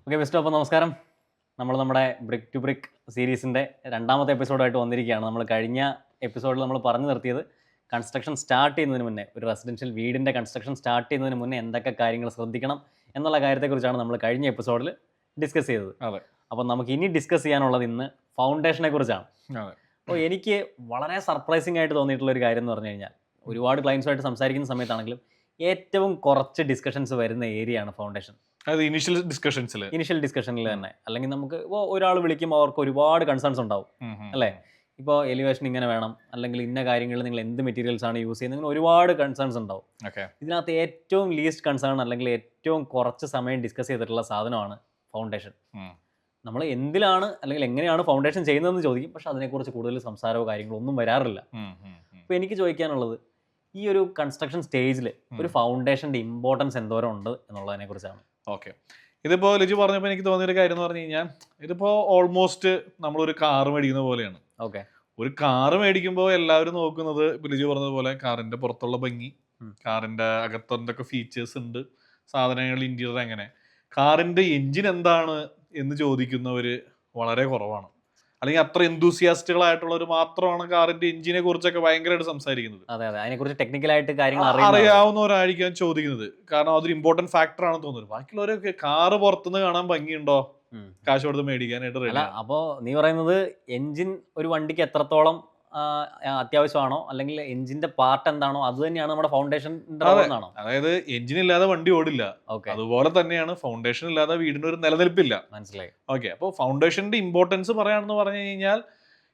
Okay best. അപ്പോൾ നമസ്കാരം. നമ്മുടെ ബ്രിക്ക് ടു ബ്രിക്ക് സീരീസിൻ്റെ രണ്ടാമത്തെ എപ്പിസോഡായിട്ട് വന്നിരിക്കുകയാണ്. നമ്മൾ കഴിഞ്ഞ എപ്പിസോഡിൽ നമ്മൾ പറഞ്ഞു നിർത്തിയത് കൺസ്ട്രക്ഷൻ സ്റ്റാർട്ട് ചെയ്യുന്നതിന് മുന്നേ, ഒരു റെസിഡൻഷ്യൽ വീടിൻ്റെ കൺസ്ട്രക്ഷൻ സ്റ്റാർട്ട് ചെയ്യുന്നതിന് മുന്നേ എന്തൊക്കെ കാര്യങ്ങൾ ശ്രദ്ധിക്കണം എന്നുള്ള കാര്യത്തെക്കുറിച്ചാണ് നമ്മൾ കഴിഞ്ഞ എപ്പിസോഡിൽ ഡിസ്കസ് ചെയ്തത്. അതെ. അപ്പോൾ നമുക്ക് ഇനി ഡിസ്കസ് ചെയ്യാനുള്ളത് ഇന്ന് ഫൗണ്ടേഷനെ കുറിച്ചാണ്. അതെ. അപ്പോൾ എനിക്ക് വളരെ സർപ്രൈസിംഗ് ആയിട്ട് തോന്നിയിട്ടുള്ള ഒരു കാര്യം എന്ന് പറഞ്ഞു കഴിഞ്ഞാൽ, ഒരുപാട് ക്ലയൻസുമായിട്ട് സംസാരിക്കുന്ന സമയത്താണെങ്കിലും ഏറ്റവും കുറച്ച് ഡിസ്കഷൻസ് വരുന്ന ഏരിയയാണ് ഫൗണ്ടേഷൻ. അത് ഇനീഷ്യൽ ഡിസ്കഷനിൽ തന്നെ. അല്ലെങ്കിൽ നമുക്ക് ഇപ്പോൾ ഒരാൾ വിളിക്കുമ്പോൾ അവർക്ക് ഒരുപാട് കൺസേൺസ് ഉണ്ടാവും, അല്ലേ? ഇപ്പോൾ എലിവേഷൻ ഇങ്ങനെ വേണം, അല്ലെങ്കിൽ ഇന്ന കാര്യങ്ങളിൽ നിങ്ങൾ എന്ത് മെറ്റീരിയൽസ് ആണ് യൂസ് ചെയ്യുന്നത്, ഇങ്ങനെ ഒരുപാട് കൺസേൺസ് ഉണ്ടാവും. ഇതിനകത്ത് ഏറ്റവും ലീസ്റ്റ് കൺസേൺ അല്ലെങ്കിൽ ഏറ്റവും കുറച്ച് സമയം ഡിസ്കസ് ചെയ്തിട്ടുള്ള സാധനമാണ് ഫൗണ്ടേഷൻ. നമ്മൾ എന്തിലാണ് അല്ലെങ്കിൽ എങ്ങനെയാണ് ഫൗണ്ടേഷൻ ചെയ്യുന്നതെന്ന് ചോദിക്കും, പക്ഷെ അതിനെക്കുറിച്ച് കൂടുതൽ സംസാരമോ കാര്യങ്ങളോ ഒന്നും വരാറില്ല. അപ്പോൾ എനിക്ക് ചോദിക്കാനുള്ളത്, ഈ ഒരു കൺസ്ട്രക്ഷൻ സ്റ്റേജിൽ ഒരു ഫൗണ്ടേഷൻ്റെ ഇമ്പോർട്ടൻസ് എന്തോരം ഉണ്ട് എന്നുള്ളതിനെ കുറിച്ചാണ്. ഓക്കെ, ഇതിപ്പോൾ ലിജു പറഞ്ഞപ്പോൾ എനിക്ക് തോന്നിയൊരു കാര്യം എന്ന് പറഞ്ഞു കഴിഞ്ഞാൽ, ഇതിപ്പോൾ ഓൾമോസ്റ്റ് നമ്മളൊരു കാറ് മേടിക്കുന്ന പോലെയാണ്. ഓക്കെ, ഒരു കാറ് മേടിക്കുമ്പോൾ എല്ലാവരും നോക്കുന്നത് ഇപ്പോൾ ലിജു പറഞ്ഞതുപോലെ കാറിൻ്റെ പുറത്തുള്ള ഭംഗി, കാറിൻ്റെ അകത്ത് എന്തൊക്കെ ഫീച്ചേഴ്സ് ഉണ്ട്, സാധനങ്ങൾ, ഇൻറ്റീരിയർ എങ്ങനെ. കാറിൻ്റെ എൻജിൻ എന്താണ് എന്ന് ചോദിക്കുന്നവർ വളരെ കുറവാണ്. അല്ലെങ്കിൽ അത്ര എന്തൂസിയാസ്റ്റുകളായിട്ടുള്ളവർ മാത്രമാണ് കാറിന്റെ എഞ്ചിനെ കുറിച്ചൊക്കെ ഭയങ്കരമായിട്ട് സംസാരിക്കുന്നത്. അതെ അതെ, അതിനെക്കുറിച്ച് ടെക്നിക്കലായിട്ട് കാര്യങ്ങൾ അറിയാവുന്നവരായിരിക്കാം ചോദിക്കുന്നത്. കാരണം അതൊരു ഇമ്പോർട്ടന്റ് ഫാക്ടർ ആണെന്ന് തോന്നുന്നത്. ബാക്കിയുള്ളവരൊക്കെ കാറ് പുറത്തുനിന്ന് കാണാൻ ഭംഗിയുണ്ടോ, കാശ് കൊടുത്ത് മേടിക്കാനായിട്ട് റെഡി. അപ്പോൾ നീ പറയുന്നത് എഞ്ചിൻ ഒരു വണ്ടിക്ക് എത്രത്തോളം അത്യാവശ്യമാണോ, അല്ലെങ്കിൽ എഞ്ചിന്റെ പാർട്ട് എന്താണോ അത് തന്നെയാണ് നമ്മുടെ ഫൗണ്ടേഷൻ. അതായത് എഞ്ചിൻ ഇല്ലാതെ വണ്ടി ഓടില്ല, അതുപോലെ തന്നെയാണ് ഫൗണ്ടേഷൻ ഇല്ലാതെ വീടിന് ഒരു നിലനിൽപ്പില്ല. മനസ്സിലായി. ഓക്കെ, അപ്പോൾ ഫൗണ്ടേഷന്റെ ഇമ്പോർട്ടൻസ് പറയാണെന്ന് പറഞ്ഞു കഴിഞ്ഞാൽ,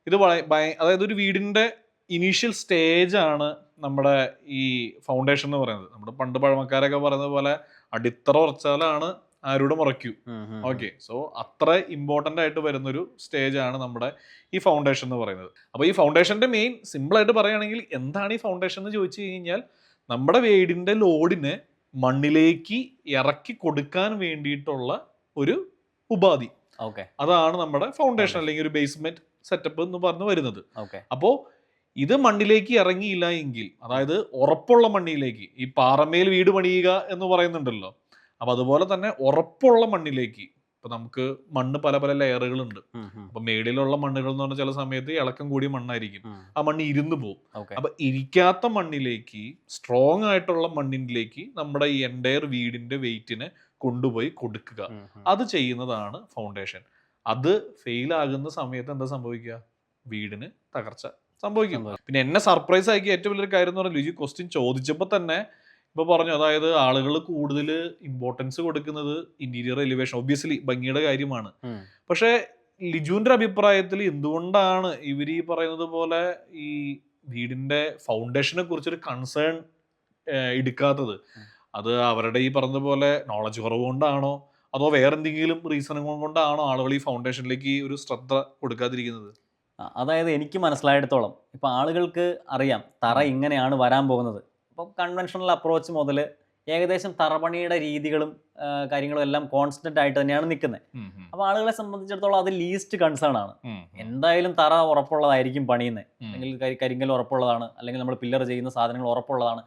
ഇത് അതായത് ഒരു വീടിന്റെ ഇനീഷ്യൽ സ്റ്റേജ് ആണ് നമ്മുടെ ഈ ഫൗണ്ടേഷൻ എന്ന് പറയുന്നത്. നമ്മുടെ പണ്ട് പഴമക്കാരൊക്കെ പറയുന്നത് പോലെ അടിത്തറ ഉറച്ചാലാണ് ആരോട് മുറയ്ക്കൂ. ഓക്കെ, സോ അത്ര ഇമ്പോർട്ടൻ്റ് ആയിട്ട് വരുന്നൊരു സ്റ്റേജ് ആണ് നമ്മുടെ ഈ ഫൗണ്ടേഷൻ എന്ന് പറയുന്നത്. അപ്പോൾ ഈ ഫൗണ്ടേഷൻ്റെ മെയിൻ സിമ്പിളായിട്ട് പറയുകയാണെങ്കിൽ എന്താണ് ഈ ഫൗണ്ടേഷൻ എന്ന് ചോദിച്ചു കഴിഞ്ഞാൽ, നമ്മുടെ വീടിൻ്റെ ലോഡിനെ മണ്ണിലേക്ക് ഇറക്കി കൊടുക്കാൻ വേണ്ടിയിട്ടുള്ള ഒരു ഉപാധി. അതാണ് നമ്മുടെ ഫൗണ്ടേഷൻ അല്ലെങ്കിൽ ഒരു ബേസ്മെന്റ് സെറ്റപ്പ് എന്ന് പറഞ്ഞു വരുന്നത്. അപ്പോൾ ഇത് മണ്ണിലേക്ക് ഇറങ്ങിയില്ല എങ്കിൽ, അതായത് ഉറപ്പുള്ള മണ്ണിലേക്ക്, ഈ പാറമേൽ വീട് പണിയുക എന്ന് പറയുന്നുണ്ടല്ലോ, അപ്പൊ അതുപോലെ തന്നെ ഉറപ്പുള്ള മണ്ണിലേക്ക്. ഇപ്പൊ നമുക്ക് മണ്ണ് പല പല ലെയറുകളുണ്ട്. അപ്പൊ മേളിലുള്ള മണ്ണുകൾ എന്ന് പറഞ്ഞാൽ ചില സമയത്ത് ഇളക്കം കൂടിയ മണ്ണായിരിക്കും, ആ മണ്ണ് ഇരുന്ന് പോകും. അപ്പൊ ഇരിക്കാത്ത മണ്ണിലേക്ക്, സ്ട്രോങ് ആയിട്ടുള്ള മണ്ണിലേക്ക് നമ്മുടെ ഈ എൻറ്റയർ വീടിന്റെ വെയിറ്റിനെ കൊണ്ടുപോയി കൊടുക്കുക. അത് ചെയ്യുന്നതാണ് ഫൗണ്ടേഷൻ. അത് ഫെയിൽ ആകുന്ന സമയത്ത് എന്താ സംഭവിക്കുക? വീടിന് തകർച്ച സംഭവിക്കും. പിന്നെ എന്നെ സർപ്രൈസ് ആക്കിയ ഏറ്റവും വലിയൊരു കാര്യം എന്ന് പറഞ്ഞാൽ, ലിജി ക്വസ്റ്റ്യൻ ചോദിച്ചപ്പോൾ തന്നെ ഇപ്പൊ പറഞ്ഞു, അതായത് ആളുകൾ കൂടുതൽ ഇമ്പോർട്ടൻസ് കൊടുക്കുന്നത് ഇന്റീരിയർ എലിവേഷൻ, ഒബ്വിയസ്ലി ഭംഗിയുടെ കാര്യമാണ്. പക്ഷെ ലിജുവിന്റെ അഭിപ്രായത്തിൽ എന്തുകൊണ്ടാണ് ഇവർ ഈ പറയുന്നത് പോലെ ഈ വീടിന്റെ ഫൗണ്ടേഷനെ കുറിച്ചൊരു കൺസേൺ എടുക്കാത്തത്? അത് അവരുടെ ഈ പറഞ്ഞ പോലെ നോളജ് കുറവ് കൊണ്ടാണോ, അതോ വേറെന്തെങ്കിലും റീസണുകൾ കൊണ്ടാണോ ആളുകൾ ഈ ഫൗണ്ടേഷനിലേക്ക് ഒരു ശ്രദ്ധ കൊടുക്കാതിരിക്കുന്നത്? അതായത് എനിക്ക് മനസ്സിലായിടത്തോളം, ഇപ്പൊ ആളുകൾക്ക് അറിയാം തറ ഇങ്ങനെയാണ് വരാൻ പോകുന്നത്. അപ്പോൾ കൺവെൻഷണൽ അപ്രോച്ച് മുതൽ ഏകദേശം തറപണിയുടെ രീതികളും കാര്യങ്ങളും എല്ലാം കോൺസ്റ്റന്റ് ആയിട്ട് തന്നെയാണ് നിൽക്കുന്നത്. അപ്പോൾ ആളുകളെ സംബന്ധിച്ചിടത്തോളം അത് ലീസ്റ്റ് കൺസേൺ ആണ്. എന്തായാലും തറ ഉറപ്പുള്ളതായിരിക്കും പണിയുന്നത്, അല്ലെങ്കിൽ കരിങ്കൽ ഉറപ്പുള്ളതാണ്, അല്ലെങ്കിൽ നമ്മൾ പില്ലർ ചെയ്യുന്ന സാധനങ്ങൾ ഉറപ്പുള്ളതാണ്.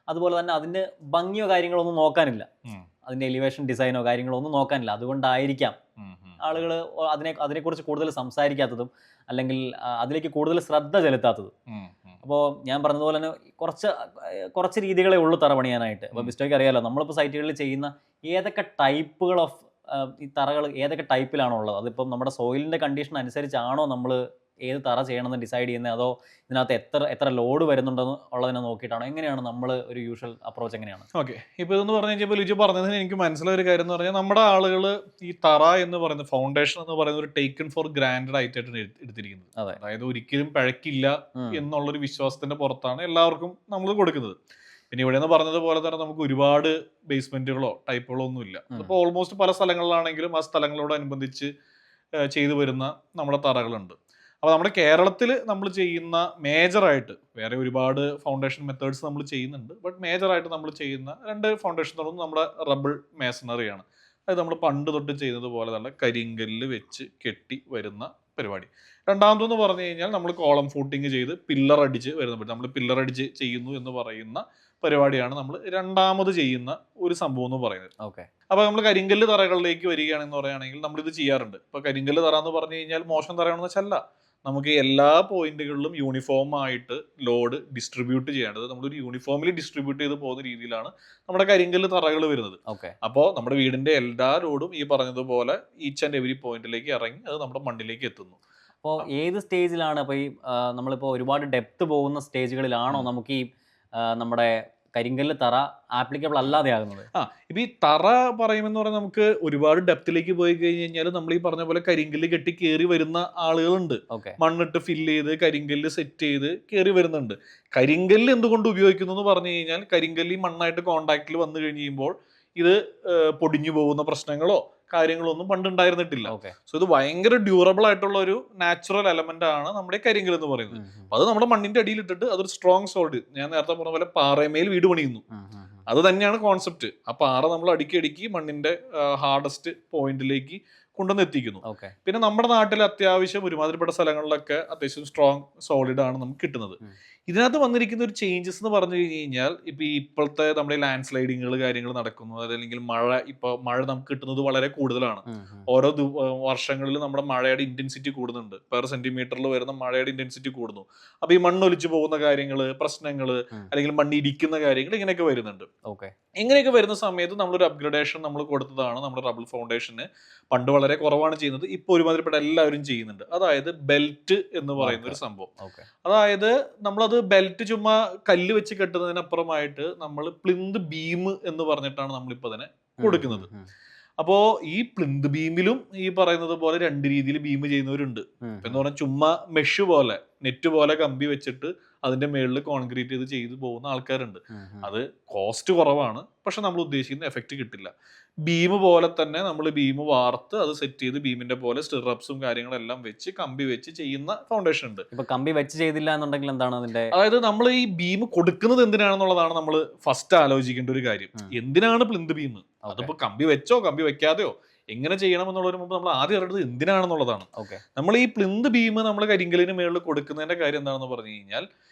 അതുപോലെ തന്നെ അതിൻ്റെ ഭംഗിയോ കാര്യങ്ങളോ ഒന്നും നോക്കാനില്ല, അതിൻ്റെ എലിവേഷൻ ഡിസൈനോ കാര്യങ്ങളോ ഒന്നും നോക്കാനില്ല. അതുകൊണ്ടായിരിക്കാം ആളുകൾ അതിനെക്കുറിച്ച് കൂടുതൽ സംസാരിക്കാത്തതും, അല്ലെങ്കിൽ അതിലേക്ക് കൂടുതൽ ശ്രദ്ധ ചെലുത്താത്തതും. അപ്പോൾ ഞാൻ പറഞ്ഞതുപോലെ തന്നെ കുറച്ച് രീതികളെ ഉള്ളൂ തറ പണിയാനായിട്ട്. അപ്പോൾ മിസ്റ്റേക്ക് അറിയാലോ, നമ്മളിപ്പോൾ സൈറ്റുകളിൽ ചെയ്യുന്ന ഏതൊക്കെ ടൈപ്പുകൾ ഓഫ് ഈ തറകൾ ഏതൊക്കെ ടൈപ്പിലാണോ ഉള്ളത്, അതിപ്പം നമ്മുടെ സോയിലിൻ്റെ കണ്ടീഷൻ അനുസരിച്ചാണോ നമ്മൾ ഏത് തറ ചെയ്യണമെന്ന് ഡിസൈഡ് ചെയ്യുന്നത്, അതോ ഇതിനകത്ത് എത്ര ലോഡ് വരുന്നുണ്ടെന്ന് ഉള്ളതിനെ നോക്കിയിട്ടാണോ, എങ്ങനെയാണ് നമ്മൾ ഒരു യൂഷ്വൽ അപ്രോച്ച് എങ്ങനെയാണ്? ഓക്കെ, ഇപ്പോൾ ഇതെന്ന് പറഞ്ഞു കഴിഞ്ഞപ്പോൾ ലിജു പറഞ്ഞതിന് എനിക്ക് മനസ്സിലായ ഒരു കാര്യം എന്ന് പറഞ്ഞാൽ, നമ്മുടെ ആളുകൾ ഈ തറ എന്ന് പറയുന്നത്, ഫൗണ്ടേഷൻ എന്ന് പറയുന്നത് ഒരു ടേക്കൺ ഫോർ ഗ്രാൻഡഡ് ആയിട്ടാണ് എടുത്തിരിക്കുന്നത്. അതായത് ഒരിക്കലും പഴക്കില്ല എന്നുള്ളൊരു വിശ്വാസത്തിന്റെ പുറത്താണ് എല്ലാവർക്കും നമ്മൾ കൊടുക്കുന്നത്. പിന്നെ ഇവിടെ നിന്ന് പറഞ്ഞതുപോലെ തന്നെ നമുക്ക് ഒരുപാട് ബേസ്മെന്റുകളോ ടൈപ്പുകളോ ഒന്നുമില്ല. ഇപ്പോൾ ഓൾമോസ്റ്റ് പല സ്ഥലങ്ങളിലാണെങ്കിലും ആ സ്ഥലങ്ങളോടനുബന്ധിച്ച് ചെയ്തു വരുന്ന നമ്മുടെ തറകളുണ്ട്. അപ്പോൾ നമ്മുടെ കേരളത്തിൽ നമ്മൾ ചെയ്യുന്ന മേജറായിട്ട്, വേറെ ഒരുപാട് ഫൗണ്ടേഷൻ മെത്തേഡ്സ് നമ്മൾ ചെയ്യുന്നുണ്ട്, ബട്ട് മേജറായിട്ട് നമ്മൾ ചെയ്യുന്ന രണ്ട് ഫൗണ്ടേഷൻ തുടങ്ങും നമ്മുടെ റബിൾ മേസണറിയാണ്. അത് നമ്മൾ പണ്ട് തൊട്ട് ചെയ്യുന്നത് പോലെ തന്നെ കരിങ്കല്ല് വെച്ച് കെട്ടി വരുന്ന പരിപാടി. രണ്ടാമതെന്ന് പറഞ്ഞു കഴിഞ്ഞാൽ നമ്മൾ കോളം ഫൂട്ടിങ് ചെയ്ത് പില്ലർ അടിച്ച് വരുന്ന, നമ്മൾ പില്ലർ അടിച്ച് ചെയ്യുന്നു എന്ന് പറയുന്ന പരിപാടിയാണ് നമ്മൾ രണ്ടാമത് ചെയ്യുന്ന ഒരു സംഭവം എന്ന് പറയുന്നത്. ഓക്കെ. അപ്പൊ നമ്മൾ കരിങ്കല്ല് തറകളിലേക്ക് വരികയാണെന്ന് പറയുകയാണെങ്കിൽ നമ്മളിത് ചെയ്യാറുണ്ട്. ഇപ്പൊ കരിങ്കല്ല് തറ എന്ന് പറഞ്ഞു കഴിഞ്ഞാൽ മോശം തറയാണെന്ന് വെച്ചല്ല, നമുക്ക് എല്ലാ പോയിന്റുകളിലും യൂണിഫോം ആയിട്ട് ലോഡ് ഡിസ്ട്രിബ്യൂട്ട് ചെയ്യേണ്ടത് നമ്മളൊരു യൂണിഫോമിൽ ഡിസ്ട്രിബ്യൂട്ട് ചെയ്ത് പോകുന്ന രീതിയിലാണ് നമ്മുടെ കരിങ്കല്ല് തറകൾ വരുന്നത്. ഓക്കെ. അപ്പോൾ നമ്മുടെ വീടിന്റെ എല്ലാ ലോഡും ഈ പറഞ്ഞതുപോലെ ഈച്ച് ആൻഡ് എവരി പോയിന്റിലേക്ക് ഇറങ്ങി അത് നമ്മുടെ മണ്ണിലേക്ക് എത്തുന്നു. അപ്പോൾ ഏത് സ്റ്റേജിലാണ് അപ്പോൾ ഈ നമ്മളിപ്പോൾ ഒരുപാട് ഡെപ്ത് പോകുന്ന സ്റ്റേജുകളിലാണോ നമുക്ക് ഈ നമ്മുടെ കരിങ്കല്ല് തറ ആപ്ലിക്കബിൾ അല്ലാതെ ആകുന്നത്? ഇപ്പൊ ഈ തറ പറയുമെന്ന് പറഞ്ഞാൽ നമുക്ക് ഒരുപാട് ഡെപ്തിലേക്ക് പോയി കഴിഞ്ഞാൽ നമ്മൾ ഈ പറഞ്ഞ പോലെ കരിങ്കല്ല് കെട്ടി കയറി വരുന്ന ആളുകളുണ്ട്. ഓക്കെ. മണ്ണിട്ട് ഫില്ല് ചെയ്ത് കരിങ്കല്ല് സെറ്റ് ചെയ്ത് കയറി വരുന്നുണ്ട്. കരിങ്കല്ല് എന്തുകൊണ്ട് ഉപയോഗിക്കുന്നു എന്ന് പറഞ്ഞു കഴിഞ്ഞാൽ കരിങ്കല്ല് ഈ മണ്ണായിട്ട് കോണ്ടാക്റ്റിൽ വന്നു കഴിയുമ്പോൾ ഇത് പൊടിഞ്ഞു പോകുന്ന പ്രശ്നങ്ങളോ കാര്യങ്ങളൊന്നും പണ്ടുണ്ടായിരുന്നിട്ടില്ല. ഓക്കെ. സോ ഇത് ഭയങ്കര ഡ്യൂറബിൾ ആയിട്ടുള്ള ഒരു നാച്ചുറൽ എലമെന്റ് ആണ് നമ്മുടെ കരിങ്കൽ എന്ന് പറയുന്നത്. അപ്പൊ അത് നമ്മുടെ മണ്ണിന്റെ അടിയിൽ ഇട്ടിട്ട് അതൊരു സ്ട്രോങ് സോൾഡ്, ഞാൻ നേരത്തെ പറഞ്ഞ പോലെ പാറമേൽ വീട് പണിയുന്നു, അത് തന്നെയാണ് കോൺസെപ്റ്റ്. ആ പാറ നമ്മൾ അടുക്കി മണ്ണിന്റെ ഹാർഡസ്റ്റ് പോയിന്റിലേക്ക് കൊണ്ടുവന്ന് എത്തിക്കുന്നു. പിന്നെ നമ്മുടെ നാട്ടിൽ അത്യാവശ്യം ഒരുമാതിരിപ്പെട്ട സ്ഥലങ്ങളിലൊക്കെ അത്യാവശ്യം സ്ട്രോങ് സോളിഡ് ആണ് നമുക്ക് കിട്ടുന്നത്. ഇതിനകത്ത് വന്നിരിക്കുന്ന ഒരു ചേഞ്ചസ് എന്ന് പറഞ്ഞു കഴിഞ്ഞാൽ ഇപ്പൊ ഇപ്പോഴത്തെ നമ്മുടെ ലാൻഡ് സ്ലൈഡിങ്ങുകൾ കാര്യങ്ങൾ നടക്കുന്നു, അതല്ലെങ്കിൽ മഴ നമുക്ക് കിട്ടുന്നത് വളരെ കൂടുതലാണ്. ഓരോ വർഷങ്ങളിൽ നമ്മുടെ മഴയുടെ ഇന്റൻസിറ്റി കൂടുന്നുണ്ട്, പെർ സെന്റിമീറ്ററിൽ വരുന്ന മഴയുടെ ഇന്റൻസിറ്റി കൂടുന്നു. അപ്പൊ ഈ മണ്ണൊലിച്ചു പോകുന്ന കാര്യങ്ങള്, പ്രശ്നങ്ങള്, അല്ലെങ്കിൽ മണ്ണ് ഇടിക്കുന്ന കാര്യങ്ങൾ ഇങ്ങനെയൊക്കെ വരുന്നുണ്ട്. ഇങ്ങനെയൊക്കെ വരുന്ന സമയത്ത് നമ്മളൊരു അപ്ഗ്രഡേഷൻ നമ്മൾ കൊടുത്തതാണ് നമ്മുടെ റബിൾ ഫൗണ്ടേഷന്. പണ്ട് വളരെ കുറവാണ് ചെയ്യുന്നത്, ഇപ്പൊ ഒരുമാതിരിപ്പെട്ട എല്ലാവരും ചെയ്യുന്നുണ്ട്. അതായത് ബെൽറ്റ് എന്ന് പറയുന്ന ഒരു സംഭവം. അതായത് നമ്മളത് ബെൽറ്റ് ചുമ്മാ കല്ല് വെച്ച് കെട്ടുന്നതിനപ്പുറമായിട്ട് നമ്മൾ പ്ലിന്ത് ബീം എന്ന് പറഞ്ഞിട്ടാണ് നമ്മളിപ്പോ അതിനെ കൊടുക്കുന്നത്. അപ്പോ ഈ പ്ലിന്ത് ബീമിലും ഈ പറയുന്നത് പോലെ രണ്ട് രീതിയിൽ ബീം ചെയ്യുന്നവരുണ്ട്. എന്ന് പറഞ്ഞാൽ ചുമ്മാ മെഷ് പോലെ നെറ്റ് പോലെ കമ്പി വെച്ചിട്ട് അതിന്റെ മേളിൽ കോൺക്രീറ്റ് ചെയ്ത് പോകുന്ന ആൾക്കാരുണ്ട്. അത് കോസ്റ്റ് കുറവാണ്, പക്ഷെ നമ്മൾ ഉദ്ദേശിക്കുന്ന എഫക്റ്റ് കിട്ടില്ല. ബീം പോലെ തന്നെ നമ്മൾ ബീം വാർത്ത് അത് സെറ്റ് ചെയ്ത് ബീമിന്റെ പോലെ സ്റ്റിറപ്സും കാര്യങ്ങളെല്ലാം വെച്ച് കമ്പി വെച്ച് ചെയ്യുന്ന ഫൗണ്ടേഷൻ ഉണ്ട്. ഇപ്പൊ കമ്പി വെച്ച് ചെയ്തില്ല എന്നുണ്ടെങ്കിൽ എന്താണ് അതിന്റെ? അതായത് നമ്മൾ ഈ ബീം കൊടുക്കുന്നത് എന്തിനാണെന്നുള്ളതാണ് നമ്മൾ ഫസ്റ്റ് ആലോചിക്കേണ്ട ഒരു കാര്യം. എന്തിനാണ് പ്ലിന്ത് ബീം? അതിപ്പോ കമ്പി വെച്ചോ കമ്പി വെക്കാതെയോ എങ്ങനെ ചെയ്യണം എന്നുള്ളതിന് മുമ്പ് നമ്മൾ ആദ്യം അറിയേണ്ടത് എന്തിനാണെന്നുള്ളതാണ്. നമ്മൾ ഈ പ്ലിന്ത് ബീം നമ്മൾ കരിങ്കലിന് മേളിൽ കൊടുക്കുന്നതിന്റെ കാര്യം എന്താണെന്ന് പറഞ്ഞു കഴിഞ്ഞാൽ,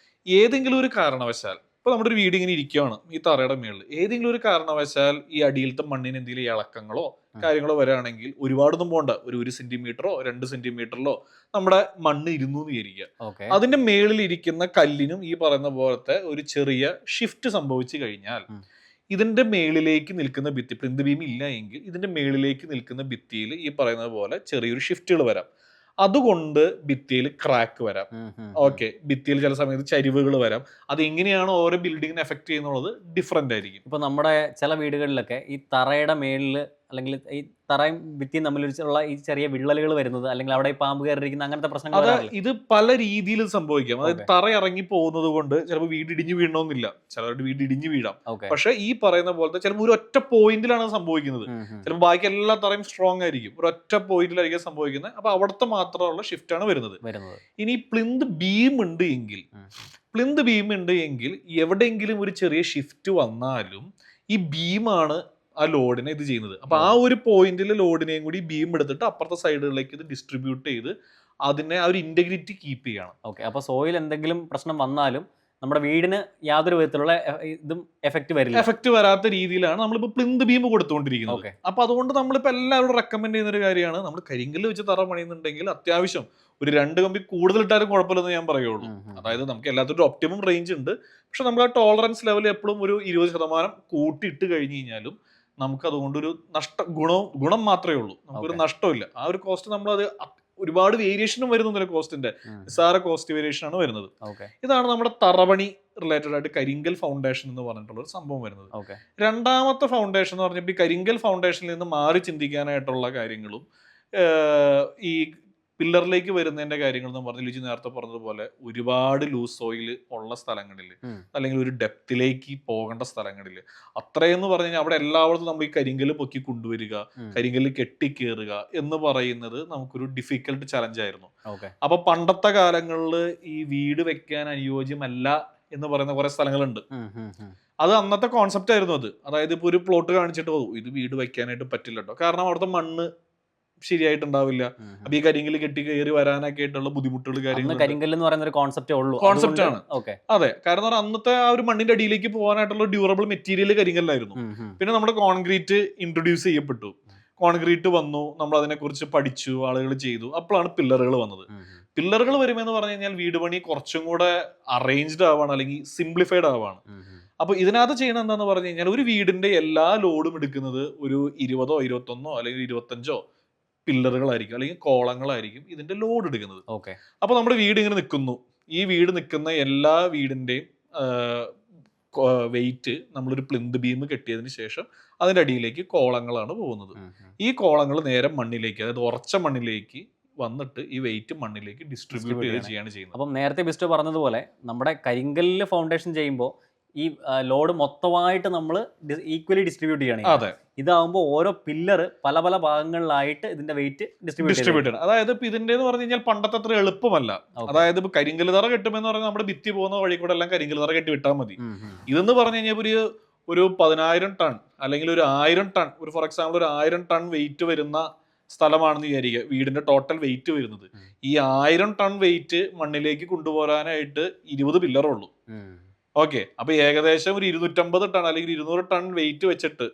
ഏതെങ്കിലും ഒരു കാരണവശാൽ ഇപ്പൊ നമ്മുടെ ഒരു വീട് ഇങ്ങനെ ഇരിക്കുകയാണ് ഈ തറയുടെ മേളിൽ, ഏതെങ്കിലും ഒരു കാരണവശാൽ ഈ അടിയിലത്തെ മണ്ണിന് എന്തെങ്കിലും ഇളക്കങ്ങളോ കാര്യങ്ങളോ വരികയാണെങ്കിൽ ഒരുപാടൊന്നും പോകണ്ട, ഒരു സെന്റിമീറ്ററോ 2 സെന്റിമീറ്ററിലോ നമ്മുടെ മണ്ണ് ഇരുന്നു എന്ന് വിചാരിക്കുക. അതിന്റെ മേളിൽ ഇരിക്കുന്ന കല്ലിനും ഈ പറയുന്ന പോലത്തെ ഒരു ചെറിയ ഷിഫ്റ്റ് സംഭവിച്ചു കഴിഞ്ഞാൽ ഇതിന്റെ മേളിലേക്ക് നിൽക്കുന്ന ഭിത്തി, പ്ലിന്ത് ബീം ഇല്ല എങ്കിൽ ഇതിന്റെ മേളിലേക്ക് നിൽക്കുന്ന ഭിത്തിയിൽ ഈ പറയുന്നത് പോലെ ചെറിയൊരു ഷിഫ്റ്റുകൾ വരാം. അതുകൊണ്ട് ഭിത്തിയിൽ ക്രാക്ക് വരാം. ഓക്കെ, ഭിത്തിയിൽ ചില സമയത്ത് ചരിവുകൾ വരാം. അത് എങ്ങനെയാണ് ഓരോ ബിൽഡിങ്ങിനെ എഫക്ട് ചെയ്യുന്നുള്ളത് ഡിഫറെന്റ് ആയിരിക്കും. ഇപ്പൊ നമ്മുടെ ചില വീടുകളിലൊക്കെ ഈ തറയുടെ മേളിൽ അല്ലെങ്കിൽ ഈ തറയും ഭിത്തിയും തമ്മിലുള്ള ഈ ചെറിയ വിള്ളലുകൾ വരുന്നത്, അല്ലെങ്കിൽ അവിടെ പാമ്പ് കയറിയിരിക്കുന്ന അങ്ങനത്തെ പ്രശ്നങ്ങൾ, ഇത് പല രീതിയിൽ സംഭവിക്കാം. അതായത് തറ ഇറങ്ങി പോകുന്നത് കൊണ്ട് ചിലപ്പോൾ വീട് ഇടിഞ്ഞു വീഴണമെന്നില്ല, ചിലവരുടെ വീട് ഇടിഞ്ഞു വീഴാം. പക്ഷെ ഈ പറയുന്ന പോലത്തെ ചിലപ്പോൾ ഒരു ഒറ്റ പോയിന്റിലാണ് സംഭവിക്കുന്നത്. ചിലപ്പോൾ ബാക്കി എല്ലാ തറയും സ്ട്രോങ് ആയിരിക്കും, ഒരു ഒറ്റ പോയിന്റിലായിരിക്കും സംഭവിക്കുന്നത്. അപ്പൊ അവിടുത്തെ മാത്രമുള്ള ഷിഫ്റ്റ് ആണ് വരുന്നത്. ഇനി പ്ലിന്ത് ബീം ഉണ്ട് എങ്കിൽ എവിടെയെങ്കിലും ഒരു ചെറിയ ഷിഫ്റ്റ് വന്നാലും ഈ ബീമാണ് ആ ലോഡിനെ ഇത് ചെയ്യുന്നത്. അപ്പൊ ആ ഒരു പോയിന്റിൽ ലോഡിനെയും കൂടി ബീം എടുത്തിട്ട് അപ്പുറത്തെ സൈഡുകളിലേക്ക് ഇത് ഡിസ്ട്രിബ്യൂട്ട് ചെയ്ത് അതിനെ ആ ഒരു ഇന്റഗ്രിറ്റി കീപ്പ് ചെയ്യണം. അപ്പൊ സോയിൽ എന്തെങ്കിലും പ്രശ്നം വന്നാലും നമ്മുടെ വീടിന് യാതൊരു വിധത്തിലുള്ള ഇതും എഫക്റ്റ് വരാത്ത രീതിയിലാണ് നമ്മളിപ്പോ പ്ലിന്ത് ബീം കൊടുത്തുകൊണ്ടിരിക്കുന്നത്. അപ്പൊ അതുകൊണ്ട് നമ്മളിപ്പോ എല്ലാവരും റെക്കമെൻഡ് ചെയ്യുന്ന ഒരു കാര്യമാണ്, നമ്മൾ കരിങ്കല്ല് വെച്ച് തറ പണിയുന്നുണ്ടെങ്കിൽ അത്യാവശ്യം ഒരു 2 കമ്പി കൂടുതൽ ഇട്ടാലും കുഴപ്പമില്ലെന്ന് ഞാൻ പറയുള്ളൂ. അതായത് നമുക്ക് എല്ലാത്തിനും ഒപ്റ്റിമം റേഞ്ച് ഉണ്ട്, പക്ഷെ നമ്മൾ ആ ടോളറൻസ് ലെവൽ എപ്പോഴും ഒരു 20% കൂട്ടിയിട്ട് കഴിഞ്ഞ് കഴിഞ്ഞാലും നമുക്ക് അതുകൊണ്ടൊരു ഗുണം മാത്രമേ ഉള്ളൂ, നമുക്കൊരു നഷ്ടമില്ല. ആ ഒരു കോസ്റ്റ് നമ്മളത് ഒരുപാട് വേരിയേഷനും വരുന്നില്ല, കോസ്റ്റിന്റെ നിസ്സാര കോസ്റ്റ് വേരിയേഷൻ ആണ് വരുന്നത്. ഇതാണ് നമ്മുടെ തറപണി റിലേറ്റഡ് ആയിട്ട് കരിങ്കൽ ഫൗണ്ടേഷൻ എന്ന് പറഞ്ഞിട്ടുള്ള ഒരു സംഭവം വരുന്നത്. രണ്ടാമത്തെ ഫൗണ്ടേഷൻ എന്ന് പറഞ്ഞപ്പോൾ ഈ കരിങ്കൽ ഫൗണ്ടേഷനിൽ നിന്ന് മാറി ചിന്തിക്കാനായിട്ടുള്ള കാര്യങ്ങളും ഈ പില്ലറിലേക്ക് വരുന്നതിന്റെ കാര്യങ്ങൾ എന്ന് പറഞ്ഞ ലിജി നേരത്തെ പറഞ്ഞതുപോലെ ഒരുപാട് ലൂസ് സോയിൽ ഉള്ള സ്ഥലങ്ങളിൽ, അല്ലെങ്കിൽ ഒരു ഡെപ്തിലേക്ക് പോകേണ്ട സ്ഥലങ്ങളിൽ, അത്രയെന്ന് പറഞ്ഞു കഴിഞ്ഞാൽ അവിടെ എല്ലായിടത്തും നമ്മൾ ഈ കരിങ്കല്ല് പൊക്കി കൊണ്ടുവരിക, കരിങ്കല്ല് കെട്ടിക്കേറുക എന്ന് പറയുന്നത് നമുക്കൊരു ഡിഫിക്കൽട്ട് ചലഞ്ച് ആയിരുന്നു. അപ്പൊ പണ്ടത്തെ കാലങ്ങളിൽ ഈ വീട് വെക്കാൻ അനുയോജ്യമല്ല എന്ന് പറയുന്ന കുറെ സ്ഥലങ്ങളുണ്ട്. അത് അന്നത്തെ കോൺസെപ്റ്റ് ആയിരുന്നു അത്. അതായത് ഇപ്പൊ ഒരു പ്ലോട്ട് കാണിച്ചിട്ട് ഇത് വീട് വെക്കാനായിട്ട് പറ്റില്ല കേട്ടോ, കാരണം അവിടുത്തെ മണ്ണ് ശരിയായിട്ടുണ്ടാവില്ല. അപ്പൊ ഈ കരിങ്കല്ല് കെട്ടി കയറി വരാനൊക്കെ ആയിട്ടുള്ള ബുദ്ധിമുട്ടുകൾ കാര്യങ്ങൾ കരിങ്കല്ല് എന്ന് പറയുന്ന ഒരു കോൺസെപ്റ്റേ ഉള്ളൂ. കോൺസെപ്റ്റ് ആണ്. ഓക്കെ. അതെ, കാരണം അന്നത്തെ ആ ഒരു മണ്ണിന്റെ അടിയിലേക്ക് പോകാനായിട്ടുള്ള ഡ്യൂറബിൾ മെറ്റീരിയൽ കരിങ്കല്ലായിരുന്നു. പിന്നെ നമ്മുടെ കോൺക്രീറ്റ് ഇൻട്രൊഡ്യൂസ് ചെയ്യപ്പെട്ടു. കോൺക്രീറ്റ് വന്നു, നമ്മൾ അതിനെക്കുറിച്ച് പഠിച്ചു, ആളുകൾ ചെയ്തു. അപ്പോഴാണ് പില്ലറുകൾ വന്നത്. പില്ലറുകൾ വരുമെന്ന് പറഞ്ഞു കഴിഞ്ഞാൽ വീട് പണി കുറച്ചും കൂടെ അറേഞ്ച്ഡ് ആവാണ്, അല്ലെങ്കിൽ സിംപ്ലിഫൈഡ് ആവാണ്. അപ്പൊ ഇതിനകത്ത് ചെയ്യണം എന്താന്ന് പറഞ്ഞു കഴിഞ്ഞാൽ ഒരു വീടിന്റെ എല്ലാ ലോഡും എടുക്കുന്നത് ഒരു 20 21 അല്ലെങ്കിൽ 25 പില്ലറുകളായിരിക്കും, അല്ലെങ്കിൽ കോളങ്ങളായിരിക്കും ഇതിന്റെ ലോഡ് എടുക്കുന്നത്. അപ്പൊ നമ്മുടെ വീട് ഇങ്ങനെ നിൽക്കുന്നു. ഈ വീട് നിൽക്കുന്ന എല്ലാ വീടിന്റെയും വെയിറ്റ് നമ്മളൊരു പ്ലിന്ത് ബീം കെട്ടിയതിന് ശേഷം അതിന്റെ അടിയിലേക്ക് കോളങ്ങളാണ് പോകുന്നത്. ഈ കോളങ്ങൾ നേരെ മണ്ണിലേക്ക്, അതായത് ഉറച്ച മണ്ണിലേക്ക് വന്നിട്ട് ഈ വെയിറ്റ് മണ്ണിലേക്ക് ഡിസ്ട്രിബ്യൂട്ട് ചെയ്യാണ് ചെയ്യുന്നത്. അപ്പം നേരത്തെ ബിസ്റ്റു പറഞ്ഞതുപോലെ നമ്മുടെ കരിങ്കല്ല് ഫൗണ്ടേഷൻ ചെയ്യുമ്പോൾ ഈ ലോഡ് മൊത്തമായിട്ട് നമ്മൾ ഈക്വലി ഡിസ്ട്രിബ്യൂട്ട് ചെയ്യണം. അതെ, ഇതാവുമ്പോൾ ഓരോ പില്ലർ പല പല ഭാഗങ്ങളിലായിട്ട് ഇതിന്റെ വെയിറ്റ് ഡിസ്ട്രിബ്യൂട്ട് ചെയ്യണം. അതായത് ഇപ്പൊ ഇതിന്റെ എന്ന് പറഞ്ഞു കഴിഞ്ഞാൽ പണ്ടത്തെ അത്ര എളുപ്പമല്ല. അതായത് ഇപ്പൊ കരിങ്കല്ല് തറ കെട്ടുമെന്ന് പറഞ്ഞാൽ നമ്മുടെ ഭിത്തി പോകുന്ന വഴി കൂടെ എല്ലാം കരിങ്കല്ല് തറ കെട്ടി വിട്ടാൽ മതി. ഇതെന്ന് പറഞ്ഞു കഴിഞ്ഞാൽ ഒരു 10,000 ടൺ അല്ലെങ്കിൽ ഒരു 1000 ടൺ, ഒരു ഫോർ എക്സാമ്പിൾ ഒരു 1000 ടൺ വെയിറ്റ് വരുന്ന സ്ഥലമാണെന്ന് വിചാരിക്കുക. വീടിന്റെ ടോട്ടൽ വെയിറ്റ് വരുന്നത് ഈ 1000 ടൺ വെയിറ്റ് മണ്ണിലേക്ക് കൊണ്ടുപോകാനായിട്ട് 20 പില്ലറുള്ളൂ. ഓക്കെ, അപ്പൊ ഏകദേശം ഒരു 250 ടൺ അല്ലെങ്കിൽ 200 ടൺ വെയിറ്റ് വെച്ചിട്ട്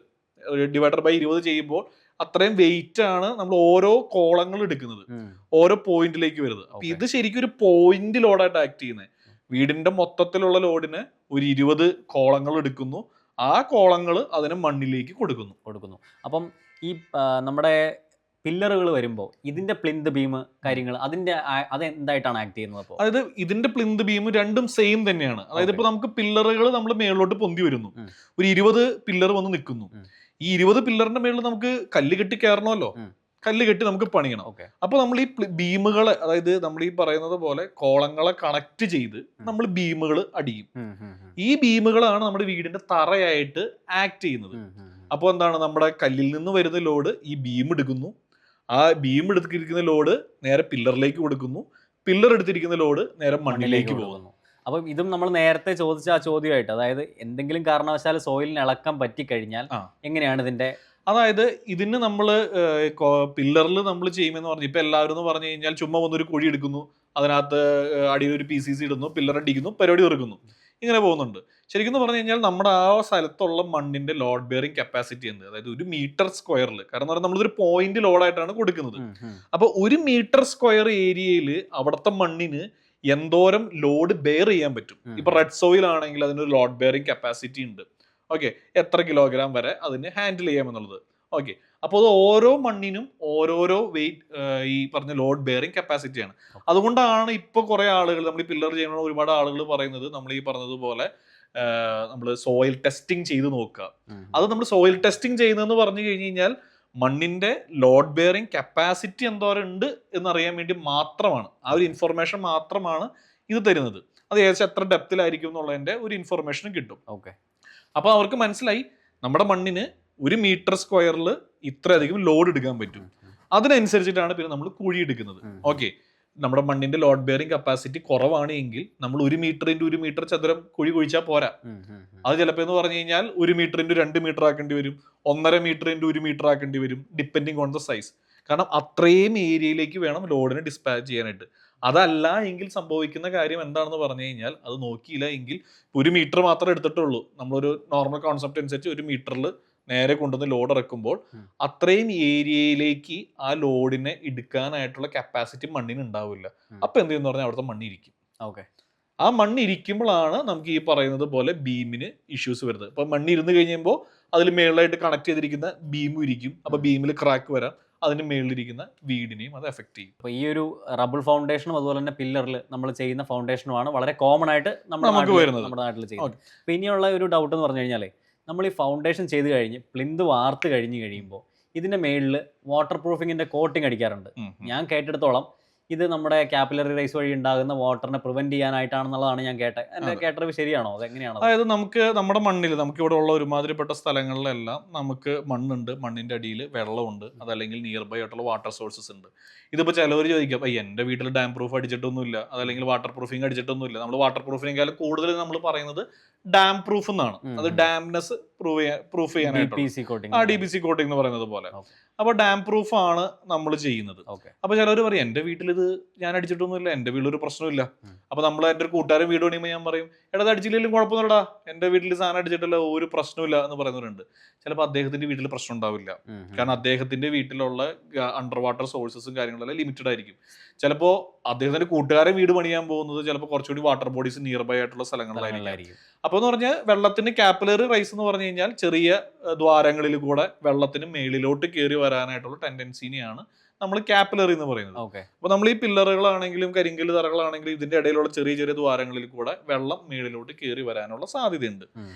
ഡിവൈഡർ ബൈ 20 ചെയ്യുമ്പോൾ അത്രയും വെയിറ്റ് ആണ് നമ്മൾ ഓരോ കോളങ്ങൾ എടുക്കുന്നത്, ഓരോ പോയിന്റിലേക്ക് വരുന്നത്. അപ്പൊ ഇത് ശരിക്കും ഒരു പോയിന്റ് ലോഡായിട്ട് ആക്ട് ചെയ്യുന്നത്. വീടിന്റെ മൊത്തത്തിലുള്ള ലോഡിന് ഒരു 20 കോളങ്ങൾ എടുക്കുന്നു, ആ കോളങ്ങൾ അതിനെ മണ്ണിലേക്ക് കൊടുക്കുന്നു. അപ്പം ഈ നമ്മുടെ പില്ലറുകൾ വരുമ്പോൾ ഇതിന്റെ പ്ലിന്ത് ബീം കാര്യങ്ങൾ അത് എന്തായിട്ടാണ് ആക്ട് ചെയ്യുന്നത്? അപ്പോൾ അതായത് ഇതിന്റെ പ്ലിന്ത് ബീം രണ്ടും സെയിം തന്നെയാണ്. അതായത് ഇപ്പൊ നമുക്ക് പില്ലറുകൾ നമ്മൾ മേളിലോട്ട് പൊന്തി വരുന്നു, ഒരു 20 പില്ലർ വന്ന് നിൽക്കുന്നു. ഈ 20 പില്ലറിന്റെ മേളിൽ നമുക്ക് കല്ല് കെട്ടി കയറണമല്ലോ, കല്ല് കെട്ടി നമുക്ക് പണിയണം. അപ്പൊ നമ്മൾ ഈ ബീമുകളെ, അതായത് നമ്മൾ ഈ പറയുന്നത് പോലെ കോളങ്ങളെ കണക്ട് ചെയ്ത് നമ്മൾ ബീമുകൾ അടിയും. ഈ ബീമുകളാണ് നമ്മുടെ വീടിന്റെ തറയായിട്ട് ആക്ട് ചെയ്യുന്നത്. അപ്പൊ എന്താണ്, നമ്മുടെ കല്ലിൽ നിന്ന് വരുന്ന ലോഡ് ഈ ബീം എടുക്കുന്നു, ആ ബീം എടുത്തിരിക്കുന്ന ലോഡ് നേരെ പില്ലറിലേക്ക് കൊടുക്കുന്നു, പില്ലർ എടുത്തിരിക്കുന്ന ലോഡ് നേരെ മണ്ണിലേക്ക് പോകുന്നു. അപ്പം ഇതും നമ്മൾ നേരത്തെ ചോദിച്ച ആ ചോദ്യമായിട്ട്, അതായത് എന്തെങ്കിലും കാരണവശാൽ സോയിലിന് ഇളക്കം പറ്റിക്കഴിഞ്ഞാൽ എങ്ങനെയാണ് ഇതിന്റെ, അതായത് ഇതിന് നമ്മൾ പില്ലറിൽ നമ്മൾ ചെയ്യുമെന്ന് പറഞ്ഞു ഇപ്പൊ എല്ലാവരും എന്ന് പറഞ്ഞു കഴിഞ്ഞാൽ ചുമ്മാ വന്നൊരു കുഴി എടുക്കുന്നു, അതിനകത്ത് അടിയിൽ ഒരു PCC ഇടുന്നു, പില്ലർ അടിക്കുന്നു, പരിപാടി തീർക്കുന്നു, ഇങ്ങനെ പോകുന്നുണ്ട്. ശരിക്കും പറഞ്ഞു കഴിഞ്ഞാൽ നമ്മുടെ ആ സ്ഥലത്തുള്ള മണ്ണിന്റെ ലോഡ് ബെയറിംഗ് കപ്പാസിറ്റി ഉണ്ട്. അതായത് 1 മീറ്റർ സ്ക്വയറിൽ, കാരണം നമ്മളൊരു പോയിന്റ് ലോഡായിട്ടാണ് കൊടുക്കുന്നത്. അപ്പൊ 1 മീറ്റർ സ്ക്വയർ ഏരിയയിൽ അവിടുത്തെ മണ്ണിന് എന്തോരം ലോഡ് ബെയർ ചെയ്യാൻ പറ്റും. ഇപ്പൊ റെഡ് സോയിൽ ആണെങ്കിൽ അതിനൊരു ലോഡ് ബെയറിംഗ് കപ്പാസിറ്റി ഉണ്ട്. ഓക്കെ, എത്ര കിലോഗ്രാം വരെ അതിന് ഹാൻഡിൽ ചെയ്യാമെന്നുള്ളത്. ഓക്കെ, അപ്പോൾ അത് ഓരോ മണ്ണിനും ഓരോരോ വെയിറ്റ്, ഈ പറഞ്ഞ ലോഡ് ബെയറിംഗ് കപ്പാസിറ്റിയാണ്. അതുകൊണ്ടാണ് ഇപ്പൊ കുറെ ആളുകൾ നമ്മൾ ഈ പില്ലർ ചെയ്യുന്ന ഒരുപാട് ആളുകൾ പറയുന്നത് നമ്മൾ ഈ പറഞ്ഞതുപോലെ നമ്മൾ സോയിൽ ടെസ്റ്റിംഗ് ചെയ്ത് നോക്കുക. അത് നമ്മൾ സോയിൽ ടെസ്റ്റിംഗ് ചെയ്യുന്നതെന്ന് പറഞ്ഞു കഴിഞ്ഞ് കഴിഞ്ഞാൽ മണ്ണിന്റെ ലോഡ് ബെയറിംഗ് കപ്പാസിറ്റി എന്തോരം ഉണ്ട് എന്നറിയാൻ വേണ്ടി മാത്രമാണ്. ആ ഒരു ഇൻഫർമേഷൻ മാത്രമാണ് ഇത് തരുന്നത്. അത് ഏകദേശം എത്ര ഡെപ്തിലായിരിക്കും എന്നുള്ളതിന്റെ ഒരു ഇൻഫർമേഷനും കിട്ടും. ഓക്കെ, അപ്പൊ അവർക്ക് മനസ്സിലായി നമ്മുടെ മണ്ണിന് 1 മീറ്റർ സ്ക്വയറിൽ ഇത്രയധികം ലോഡ് എടുക്കാൻ പറ്റും. അതിനനുസരിച്ചിട്ടാണ് പിന്നെ നമ്മൾ കുഴി എടുക്കുന്നത്. ഓക്കെ, നമ്മുടെ മണ്ണിന്റെ ലോഡ് ബെയറിംഗ് കപ്പാസിറ്റി കുറവാണ് എങ്കിൽ നമ്മൾ 1 മീറ്റർ ഇൻറ്റു 1 മീറ്റർ ചതുരം കുഴി കുഴിച്ചാൽ പോരാ. അത് ചിലപ്പോൾ എന്ന് പറഞ്ഞു കഴിഞ്ഞാൽ 1 മീറ്റർ ഇൻറ്റു 2 മീറ്റർ ആക്കേണ്ടി വരും, 1.5 മീറ്റർ ഇൻറ്റു 1 മീറ്റർ ആക്കേണ്ടി വരും, ഡിപ്പെൻഡിങ് ഓൺ ദ സൈസ്. കാരണം അത്രയും ഏരിയയിലേക്ക് വേണം ലോഡിനെ ഡിസ്പാച്ച് ചെയ്യാനായിട്ട്. അതല്ല എങ്കിൽ സംഭവിക്കുന്ന കാര്യം എന്താണെന്ന് പറഞ്ഞു കഴിഞ്ഞാൽ, അത് നോക്കിയില്ല എങ്കിൽ 1 മീറ്റർ മാത്രമേ എടുത്തിട്ടുള്ളൂ, നമ്മളൊരു നോർമൽ കോൺസെപ്റ്റ് അനുസരിച്ച് 1 മീറ്ററിൽ നേരെ കൊണ്ടുവന്ന് ലോഡ് ഇറക്കുമ്പോൾ അത്രയും ഏരിയയിലേക്ക് ആ ലോഡിനെ എടുക്കാനായിട്ടുള്ള കപ്പാസിറ്റി മണ്ണിന് ഉണ്ടാവില്ല. അപ്പൊ എന്ത് ചെയ്യുന്ന പറഞ്ഞാൽ അവിടുത്തെ മണ്ണിരിക്കും. ഓക്കെ, ആ മണ്ണിരിക്കുമ്പോഴാണ് നമുക്ക് ഈ പറയുന്നത് പോലെ ബീമിന് ഇഷ്യൂസ് വരുന്നത്. അപ്പൊ മണ്ണിരുന്ന് കഴിയുമ്പോൾ അതിൽ മേളിലായിട്ട് കണക്ട് ചെയ്തിരിക്കുന്ന ബീമും ഇരിക്കും. അപ്പൊ ബീമിൽ ക്രാക്ക് വരാം, അതിന് മേളിലിരിക്കുന്ന വീടിനെയും അത് എഫക്ട് ചെയ്യും. അപ്പോൾ ഈ ഒരു റബിൾ ഫൗണ്ടേഷനും അതുപോലെ തന്നെ പില്ലറിൽ നമ്മൾ ചെയ്യുന്ന ഫൗണ്ടേഷനുമാണ് വളരെ കോമൺ ആയിട്ട് നമ്മുടെ നാട്ടിൽ ചെയ്യുന്നത്. അപ്പോൾ ഇനിയുള്ള ഒരു ഡൗട്ട് എന്ന് പറഞ്ഞു കഴിഞ്ഞാൽ, നമ്മൾ ഈ ഫൗണ്ടേഷൻ ചെയ്ത് കഴിഞ്ഞ് പ്ലിന്ത് വാർത്ത് കഴിയുമ്പോൾ ഇതിന്റെ മേളിൽ വാട്ടർ പ്രൂഫിങ്ങിന്റെ കോട്ടിങ് അടിക്കാറുണ്ട്. ഞാൻ കേട്ടെടുത്തോളം ഇത് നമ്മുടെ കാപ്പിലറി റൈസ് വഴി ഉണ്ടാകുന്ന വാട്ടറിനെ പ്രിവെന്റ് ചെയ്യാനായിട്ടാണെന്നുള്ളതാണ് ഞാൻ കേട്ടത്. എന്റെ കേട്ടറിവ് ശരിയാണോ, അതെങ്ങനെയാണോ? അതായത് നമുക്ക് നമ്മുടെ മണ്ണിൽ, നമുക്ക് ഇവിടെ ഉള്ള ഒരുമാതിരിപ്പെട്ട സ്ഥലങ്ങളിലെല്ലാം നമുക്ക് മണ്ണുണ്ട്, മണ്ണിന്റെ അടിയിൽ വെള്ളമുണ്ട്, അതല്ലെങ്കിൽ നിയർ ബൈ ആയിട്ടുള്ള വാട്ടർ സോഴ്സസ് ഉണ്ട്. ഇതിപ്പോൾ ചിലവർ ചോദിക്കാം, എന്റെ വീട്ടിൽ ഡാം പ്രൂഫ് അടിച്ചിട്ടൊന്നുമില്ല, അതല്ലെങ്കിൽ വാട്ടർ പ്രൂഫിങ് അടിച്ചിട്ടൊന്നുമില്ല. നമ്മൾ വാട്ടർ പ്രൂഫിനേക്കാളും കൂടുതൽ നമ്മൾ പറയുന്നത് ഡാം പ്രൂഫ് എന്നാണ്. അത് ഡാംനെസ് പ്രൂഫ് ചെയ്യാനായിട്ട് DBC കോട്ടിംഗ് എന്ന് പറയുന്നത് പോലെ. അപ്പോൾ ഡാം പ്രൂഫ് ആണ് നമ്മൾ ചെയ്യുന്നത്. ഓക്കെ. അപ്പോൾ ചിലർ പറയും എൻ്റെ വീട്ടിൽ ഇത് ഞാൻ അടിച്ചിട്ടൊന്നുമില്ല, എൻ്റെ വീട്ടിലൊരു പ്രശ്നമില്ല. അപ്പോൾ നമ്മൾ എൻ്റെ ഒരു കൂട്ടുകാരൻ വീട് പണിയുമ്പോൾ ഞാൻ പറയും എടാ അത് അടിച്ചില്ലെങ്കിലും കുഴപ്പമൊന്നുമില്ലടാ, എൻ്റെ വീട്ടിൽ സാധനം അടിച്ചിട്ടില്ല, ഒരു പ്രശ്നമില്ല എന്ന് പറയുന്നവരുണ്ട്. ചിലപ്പോൾ അദ്ദേഹത്തിന്റെ വീട്ടിൽ പ്രശ്നം ഉണ്ടാവില്ല. കാരണം അദ്ദേഹത്തിന്റെ വീട്ടിലുള്ള അണ്ടർ വാട്ടർ സോഴ്സസും കാര്യങ്ങളെല്ലാം ലിമിറ്റഡ് ആയിരിക്കും. ചിലപ്പോൾ അദ്ദേഹത്തിന്റെ കൂട്ടുകാരൻ വീട് പണിയാൻ പോകുന്നത് ചിലപ്പോൾ കുറച്ചുകൂടി വാട്ടർ ബോഡീസ് നിയർ ബൈ ആയിട്ടുള്ള സ്ഥലങ്ങളിലായിരിക്കും. അപ്പോൾ എന്ന് പറഞ്ഞാൽ വെള്ളത്തിന് കാപ്പിലറി റൈസ് എന്ന് പറഞ്ഞു കഴിഞ്ഞാൽ ചെറിയ ദ്വാരങ്ങളിൽ കൂടെ വെള്ളത്തിന് മേളിലോട്ട് കയറി വരാനായിട്ടുള്ള ടെൻഡൻസിനെയാണ് നമ്മൾ കാപ്പിലറി എന്ന് പറയുന്നത്. അപ്പൊ നമ്മൾ ഈ പില്ലറുകളാണെങ്കിലും കരിങ്കല്ല് തറകളാണെങ്കിലും ഇതിന്റെ ഇടയിലുള്ള ചെറിയ ചെറിയ ദ്വാരങ്ങളിൽ കൂടെ വെള്ളം മേളിലോട്ട് കയറി വരാനുള്ള സാധ്യതയുണ്ട്.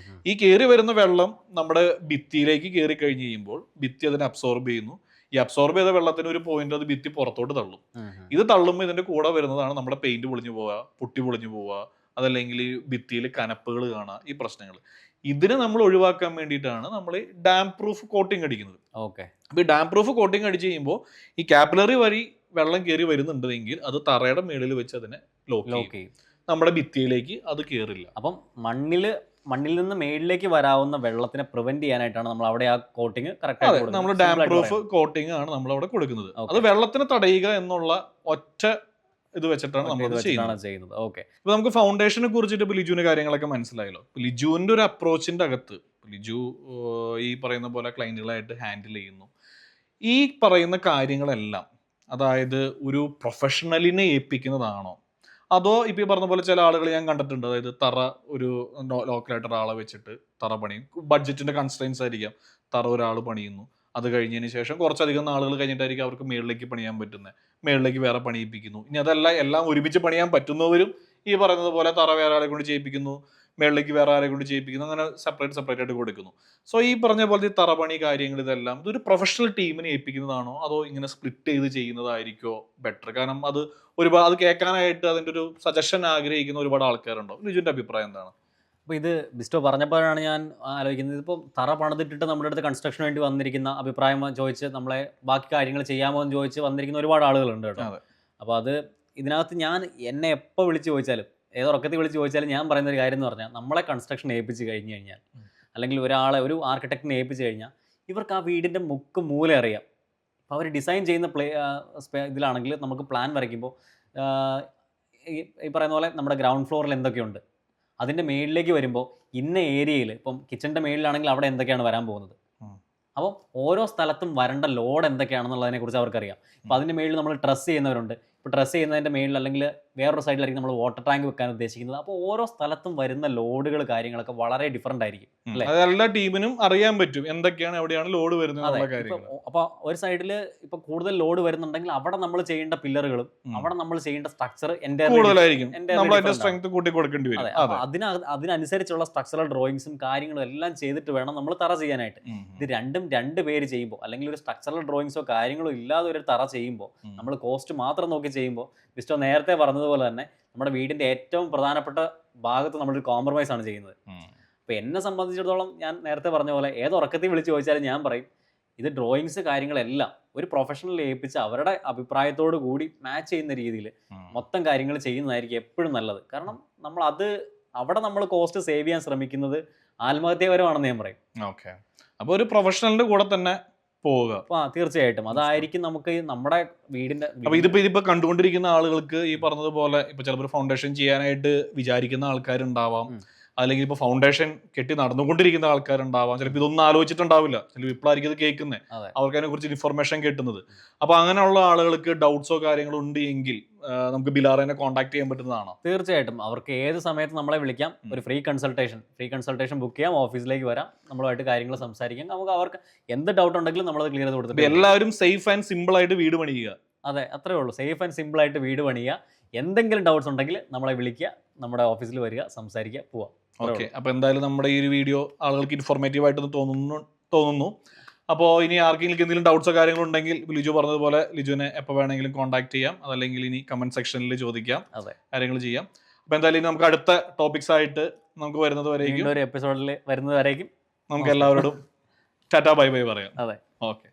ഈ കയറി വരുന്ന വെള്ളം നമ്മുടെ ഭിത്തിയിലേക്ക് കയറി കഴിഞ്ഞ് കഴിയുമ്പോൾ ഭിത്തി അതിനെ അബ്സോർബ് ചെയ്യുന്നു. ഈ അബ്സോർബ് ചെയ്ത വെള്ളത്തിന് ഒരു പോയിന്റ് അത് ഭിത്തി പുറത്തോട്ട് തള്ളും. ഇത് തള്ളുമ്പോൾ ഇതിന്റെ കൂടെ വരുന്നതാണ് നമ്മുടെ പെയിന്റ് പൊളിഞ്ഞു പോവുക, പുട്ടി പൊളിഞ്ഞു പോവുക, അതല്ലെങ്കിൽ ഭിത്തിയിൽ കനപ്പുകൾ കാണുക, ഈ പ്രശ്നങ്ങൾ. ഇതിനെ നമ്മൾ ഒഴിവാക്കാൻ വേണ്ടിയിട്ടാണ് നമ്മൾ ഡാം പ്രൂഫ് കോട്ടിങ് അടിക്കുന്നത്. ഓക്കെ. അപ്പൊ ഈ ഡാം പ്രൂഫ് കോട്ടിങ് അടിച്ച് കഴിയുമ്പോൾ ഈ കാപ്പിലറി വഴി വെള്ളം കയറി വരുന്നുണ്ടെങ്കിൽ അത് തറയുടെ മേളിൽ വെച്ച് അതിനെ ലോക്ക് ചെയ്യും. നമ്മുടെ ഭിത്തിയിലേക്ക് അത് കയറില്ല. അപ്പം മണ്ണിൽ നിന്ന് മേളിലേക്ക് വരാവുന്ന വെള്ളത്തിനെ പ്രിവെന്റ് ചെയ്യാനായിട്ടാണ് നമ്മൾ അവിടെ ആ കോട്ടിങ് കറക്റ്റ് നമ്മൾ ഡാം പ്രൂഫ് കോട്ടിങ് ആണ് നമ്മൾ അവിടെ കൊടുക്കുന്നത്. അത് വെള്ളത്തിനെ തടയുക എന്നുള്ള ഒറ്റ ഇത് വെച്ചിട്ടാണ് നമ്മൾ ചെയ്യുന്നത്. ഓക്കെ. ഇപ്പൊ നമുക്ക് ഫൗണ്ടേഷനെ കുറിച്ചിട്ട് ഇപ്പൊ ലിജുവിന്റെ കാര്യങ്ങളൊക്കെ മനസ്സിലായല്ലോ. ലിജുവിന്റെ ഒരു അപ്രോച്ചിന്റെ അകത്ത് ലിജു ഈ പറയുന്ന പോലെ ക്ലയന്റുകളായിട്ട് ഹാൻഡിൽ ചെയ്യുന്നു. ഈ പറയുന്ന കാര്യങ്ങളെല്ലാം അതായത് ഒരു പ്രൊഫഷണലിനെ ഏൽപ്പിക്കുന്നതാണോ, അതോ ഇപ്പൊ ഈ പറഞ്ഞ പോലെ ചില ആളുകൾ ഞാൻ കണ്ടിട്ടുണ്ട്, അതായത് തറ ഒരു ലോക്കലായിട്ട് ഒരാളെ വെച്ചിട്ട് തറ പണിയും, ബഡ്ജറ്റിന്റെ കൺസ്ട്രെയിൻസ് ആയിരിക്കാം, തറ ഒരാൾ പണിയുന്നു, അത് കഴിഞ്ഞതിന് ശേഷം കുറച്ചധികം നാളുകൾ കഴിഞ്ഞിട്ടായിരിക്കും അവർക്ക് മേളിലേക്ക് പണിയാൻ പറ്റുന്നത്, മേളിലേക്ക് വേറെ പണിയിപ്പിക്കുന്നു. ഇനി അതല്ല എല്ലാം ഒരുമിച്ച് പണിയാൻ പറ്റുന്നവരും ഈ പറയുന്നത് പോലെ തറ വേറെ ആളെ കൊണ്ട് ചെയ്യിപ്പിക്കുന്നു, മേളിലേക്ക് വേറെ ആരെ കൊണ്ട് ചെയ്യിപ്പിക്കുന്നു, അങ്ങനെ സെപ്പറേറ്റ് ആയിട്ട് കൊടുക്കുന്നു. സോ ഈ പറഞ്ഞ പോലത്തെ തറപണി കാര്യങ്ങൾ ഇതെല്ലാം ഇതൊരു പ്രൊഫഷണൽ ടീമിനെ ഏൽപ്പിക്കുന്നതാണോ അതോ ഇങ്ങനെ സ്പ്ലിറ്റ് ചെയ്ത് ചെയ്യുന്നതായിരിക്കോ ബെറ്റർ? കാരണം അത് ഒരുപാട് അത് കേൾക്കാനായിട്ട് അതിൻ്റെ ഒരു സജഷൻ ആഗ്രഹിക്കുന്ന ഒരുപാട് ആൾക്കാരുണ്ടോ? ലിജുവിന്റെ അഭിപ്രായം എന്താണ്? അപ്പോൾ ഇത് ബിസ്റ്റോ പറഞ്ഞപ്പോഴാണ് ഞാൻ ആലോചിക്കുന്നത്, ഇതിപ്പോൾ തറ പണിതിട്ടിട്ട് നമ്മുടെ അടുത്ത് കൺസ്ട്രക്ഷന് വേണ്ടി വന്നിരിക്കുന്ന അഭിപ്രായം ചോദിച്ച് നമ്മളെ ബാക്കി കാര്യങ്ങൾ ചെയ്യാമോ എന്ന് ചോദിച്ച് വന്നിരിക്കുന്ന ഒരുപാട് ആളുകളുണ്ട് കേട്ടോ. അപ്പോൾ അത് ഇതിനകത്ത് എന്നെ എപ്പോൾ വിളിച്ച് ചോദിച്ചാലും ഏതൊറക്കത്തിൽ വിളിച്ച് ചോദിച്ചാലും ഞാൻ പറയുന്ന ഒരു കാര്യം എന്ന് പറഞ്ഞാൽ, നമ്മളെ കൺസ്ട്രക്ഷൻ ഏൽപ്പിച്ച് കഴിഞ്ഞ് കഴിഞ്ഞാൽ അല്ലെങ്കിൽ ഒരു ആർക്കിടെക്റ്റിനെ ഏൽപ്പിച്ച് കഴിഞ്ഞാൽ ഇവർക്ക് ആ വീടിൻ്റെ മുക്ക് മൂല അറിയാം. അപ്പോൾ അവർ ഡിസൈൻ ചെയ്യുന്ന ഇതിലാണെങ്കിൽ നമുക്ക് പ്ലാൻ വരയ്ക്കുമ്പോൾ ഈ പറയുന്ന പോലെ നമ്മുടെ ഗ്രൗണ്ട് ഫ്ലോറിൽ എന്തൊക്കെയുണ്ട്, അതിൻ്റെ മേളിലേക്ക് വരുമ്പോൾ ഇന്ന ഏരിയയിൽ ഇപ്പം കിച്ചൻ്റെ മേളിലാണെങ്കിൽ അവിടെ എന്തൊക്കെയാണ് വരാൻ പോകുന്നത്, അപ്പോൾ ഓരോ സ്ഥലത്തും വരേണ്ട ലോഡ് എന്തൊക്കെയാണെന്നുള്ളതിനെക്കുറിച്ച് അവർക്കറിയാം. അപ്പോൾ അതിൻ്റെ മേളിൽ നമ്മൾ ട്രസ് ചെയ്യുന്നവരുണ്ട്. ഇപ്പോൾ ട്രസ് ചെയ്യുന്നതിൻ്റെ മേളിൽ അല്ലെങ്കിൽ വേറൊരു സൈഡിലായിരിക്കും നമ്മൾ വാട്ടർ ടാങ്ക് വെക്കാൻ ഉദ്ദേശിക്കുന്നത്. അപ്പോൾ ഓരോ സ്ഥലത്തും വരുന്ന ലോഡുകൾ കാര്യങ്ങളൊക്കെ വളരെ ഡിഫറൻറ്റ് ആയിരിക്കും അല്ലേ? എല്ലാ ടീമിനും അറിയാൻ പറ്റും എന്തൊക്കെയാണ് എവിടെയാണ് ലോഡ് വരുന്നത്. അപ്പോൾ ഒരു സൈഡിൽ ഇപ്പോൾ കൂടുതൽ ലോഡ് വരുന്നുണ്ടെങ്കിൽ അവിടെ നമ്മൾ ചെയ്യേണ്ട പില്ലറുകളും അവിടെ നമ്മൾ ചെയ്യേണ്ട സ്ട്രക്ചർ അതിനനുസരിച്ചുള്ള സ്ട്രക്ചറൽ ഡ്രോയിങ്സും കാര്യങ്ങളും എല്ലാം ചെയ്തിട്ട് വേണം നമ്മൾ തറ ചെയ്യാനായിട്ട്. ഇത് രണ്ട് പേര് ചെയ്യുമ്പോൾ അല്ലെങ്കിൽ ഒരു സ്ട്രക്ചറൽ ഡ്രോയിങ്സോ കാര്യങ്ങളോ ഇല്ലാതെ ഒരു തറ ചെയ്യുമ്പോൾ നമ്മൾ കോസ്റ്റ് മാത്രം നോക്കി ചെയ്യുമ്പോൾ വിസ്റ്റോ നേരത്തെ പറഞ്ഞതുപോലെ തന്നെ നമ്മുടെ വീടിന്റെ ഏറ്റവും പ്രധാനപ്പെട്ട ഭാഗത്ത് നമ്മളൊരു കോംപ്രമൈസ് ആണ് ചെയ്യുന്നത്. അപ്പോൾ എന്നെ സംബന്ധിച്ചിടത്തോളം ഞാൻ നേരത്തെ പറഞ്ഞ പോലെ ഏതൊറക്കത്തിൽ വിളിച്ച് ചോദിച്ചാലും ഞാൻ പറയും ഇത് ഡ്രോയിങ്സ് കാര്യങ്ങളെല്ലാം ഒരു പ്രൊഫഷണൽ ഏൽപ്പിച്ച് അവരുടെ അഭിപ്രായത്തോടു കൂടി മാച്ച് ചെയ്യുന്ന രീതിയിൽ മൊത്തം കാര്യങ്ങൾ ചെയ്യുന്നതായിരിക്കും എപ്പോഴും നല്ലത്. കാരണം അവിടെ നമ്മൾ കോസ്റ്റ് സേവ് ചെയ്യാൻ ശ്രമിക്കുന്നത് ആത്മഹത്യപരമാണെന്ന് ഞാൻ പറയും. ഓക്കെ. അപ്പോൾ ഒരു പ്രൊഫഷണലിന്റെ കൂടെ തന്നെ പോവുക. തീർച്ചയായിട്ടും അതായിരിക്കും നമുക്ക് നമ്മുടെ വീടിന്റെ. അപ്പൊ ഇതിപ്പോ കണ്ടുകൊണ്ടിരിക്കുന്ന ആളുകൾക്ക് ഈ പറഞ്ഞതുപോലെ ഇപ്പൊ ചിലപ്പോൾ ഫൗണ്ടേഷൻ ചെയ്യാനായിട്ട് വിചാരിക്കുന്ന ആൾക്കാരുണ്ടാവാം, അല്ലെങ്കിൽ ഇപ്പൊ ഫൗണ്ടേഷൻ കെട്ടി നടന്നുകൊണ്ടിരിക്കുന്ന ആൾക്കാരുണ്ടാവാം, ചിലപ്പോൾ ഇതൊന്നും ആലോചിച്ചിട്ടുണ്ടാവില്ല, ചിലപ്പോൾ ഇപ്പോഴായിരിക്കും ഇത് കേൾക്കുന്നത്, അവർക്ക് അതിനെ കുറിച്ച് ഇൻഫർമേഷൻ കിട്ടുന്നത്. അപ്പൊ അങ്ങനെയുള്ള ആളുകൾക്ക് ഡൗട്ട്സോ കാര്യങ്ങളോ ഉണ്ട് എങ്കിൽ നമുക്ക് ബിലാറിനെ കോൺടാക്ട് ചെയ്യാൻ പറ്റുന്നതാണോ? തീർച്ചയായിട്ടും അവർക്ക് ഏത് സമയത്ത് നമ്മളെ വിളിക്കാം. ഒരു ഫ്രീ കൺസൾട്ടേഷൻ ബുക്ക് ചെയ്യാം, ഓഫീസിലേക്ക് വരാം, നമ്മളുമായിട്ട് കാര്യങ്ങൾ സംസാരിക്കാം. നമുക്ക് അവർക്ക് എന്ത് ഡൗട്ട് ഉണ്ടെങ്കിലും നമ്മളത് ക്ലിയർ ചെയ്ത് കൊടുത്തിട്ട് എല്ലാവരും സേഫ് ആൻഡ് സിമ്പിൾ ആയിട്ട് വീട് പണിയുക. അതെ, അത്രേ ഉള്ളൂ. സേഫ് ആൻഡ് സിമ്പിൾ ആയിട്ട് വീട് പണിയുക. എന്തെങ്കിലും ഡൗട്ട്സ് ഉണ്ടെങ്കിൽ നമ്മളെ വിളിക്കുക, നമ്മുടെ ഓഫീസിൽ വരിക, സംസാരിക്കുക, പോവാം. ഓക്കെ. അപ്പോൾ എന്തായാലും നമ്മുടെ ഈ ഒരു വീഡിയോ ആളുകൾക്ക് ഇൻഫോർമേറ്റീവ് ആയിട്ട് തോന്നുന്നു. അപ്പോൾ ഇനി ആർക്കെങ്കിലും എന്തെങ്കിലും ഡൗട്ട്സോ കാര്യങ്ങളോ ഉണ്ടെങ്കിൽ ലിജു പറഞ്ഞതുപോലെ ലിജുവിനെ എപ്പോൾ വേണമെങ്കിലും കോൺടാക്ട് ചെയ്യാം, അതല്ലെങ്കിൽ ഇനി കമന്റ് സെക്ഷനിൽ ചോദിക്കാം, കാര്യങ്ങൾ ചെയ്യാം. അപ്പോൾ എന്തായാലും ഇനി നമുക്ക് അടുത്ത ടോപ്പിക്സ് ആയിട്ട് നമുക്ക് വരുന്നത് വരേക്കും നമുക്ക് എല്ലാവരോടും ടാറ്റാ ബൈ ബൈ പറയാം. അതെ, ഓക്കെ.